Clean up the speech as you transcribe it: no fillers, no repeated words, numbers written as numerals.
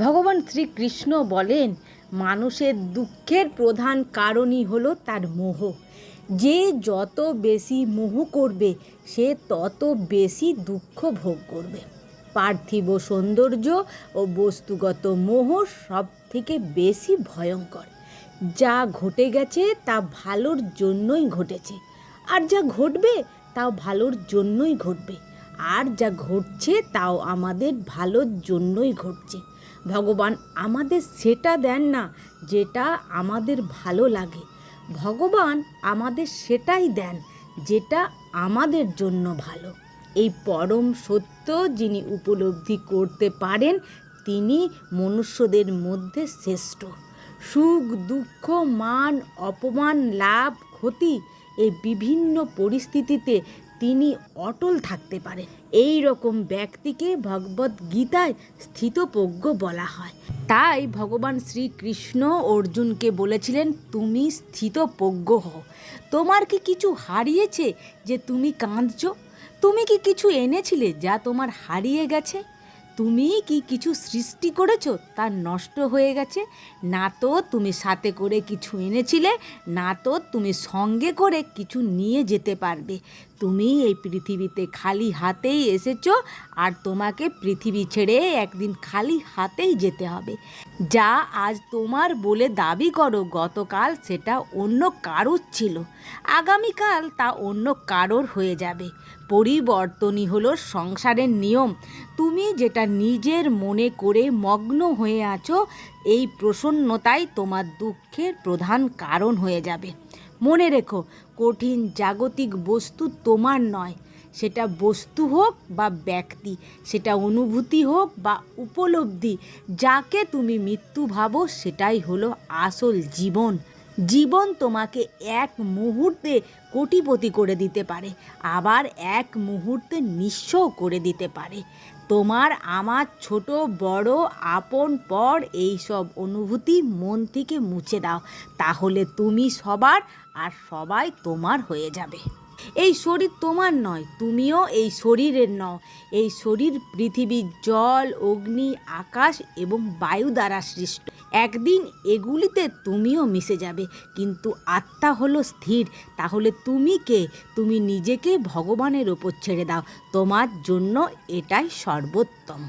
ভগবান শ্রীকৃষ্ণ বলেন, মানুষের দুঃখের প্রধান কারণই হলো তার মোহ। যে যত বেশি মোহ করবে সে তত বেশি দুঃখ ভোগ করবে। পার্থিব সৌন্দর্য ও বস্তুগত মোহ সব থেকে বেশি ভয়ঙ্কর। যা ঘটে গেছে তা ভালোর জন্যই ঘটেছে, আর যা ঘটবে তাও ভালোর জন্যই ঘটবে, আর যা ঘটছে তাও আমাদের ভালোর জন্যই ঘটছে। ভগবান আমাদের সেটা দেন না যেটা আমাদের ভালো লাগে, ভগবান আমাদের সেটাই দেন যেটা আমাদের জন্য ভালো। এই পরম সত্য যিনি উপলব্ধি করতে পারেন তিনি মনুষ্যদের মধ্যে শ্রেষ্ঠ। সুখ দুঃখ মান অপমান লাভ ক্ষতি এই বিভিন্ন পরিস্থিতিতে তিনি অটল থাকতে পারেন। এই রকম ব্যক্তিকে ভগবদ্গীতায় স্থিতপ্রজ্ঞ বলা হয়। তাই ভগবান শ্রীকৃষ্ণ অর্জুনকে বলেছিলেন, তুমি স্থিতপ্রজ্ঞ হও। তোমার কি কিছু হারিয়েছে যে তুমি কাঁদছো? তুমি কি কিছু এনেছিলে যা তোমার হারিয়ে গেছে? তুমি কি কিছু সৃষ্টি করেছো তা নষ্ট হয়ে গেছে? না তো তুমি সাথে করে কিছু এনেছিলে, না তো তুমি সঙ্গে করে কিছু নিয়ে যেতে পারবে। তুমি এই পৃথিবীতে খালি হাতেই এসেছো, আর তোমাকে পৃথিবী ছেড়ে একদিন খালি হাতেই যেতে হবে। যা আজ তোমার বলে দাবি করো গতকাল সেটা অন্য কারোর ছিল, আগামীকাল তা অন্য কারোর হয়ে যাবে। পরিবর্তনই হলো সংসারের নিয়ম। তুমি যেটা নিজের মনে করে মগ্ন হয়ে আছো, এই প্রসন্নতাই তোমার দুঃখের প্রধান কারণ হয়ে যাবে। মনে রেখো, কঠিন জাগতিক বস্তু তোমার নয়, সেটা বস্তু হোক বা ব্যক্তি, সেটা অনুভূতি হোক বা উপলব্ধি, যাকে তুমি মৃত্যু ভাবো সেটাই হলো আসল জীবন। জীবন তোমাকে এক মুহূর্তে কোটিপতি করে দিতে পারে, আবার এক মুহূর্তে নিঃস্ব করে দিতে পারে। তোমার আমার ছোট বড় আপন পর এইসব অনুভূতি মন থেকে মুছে দাও, তাহলে তুমি সবার আর সবাই তোমার হয়ে যাবে। এই শরীর তোমার নয়, তুমিও এই শরীরের নও। এই শরীর পৃথিবীর জল অগ্নি আকাশ এবং বায়ু দ্বারা সৃষ্ট। একদিন এগুলিতে তুমিও মিশে যাবে, কিন্তু আত্মা হলো স্থির। তাহলে তুমি কে? তুমি নিজেকে ভগবানের ওপর ছেড়ে দাও, তোমার জন্য এটাই সর্বোত্তম।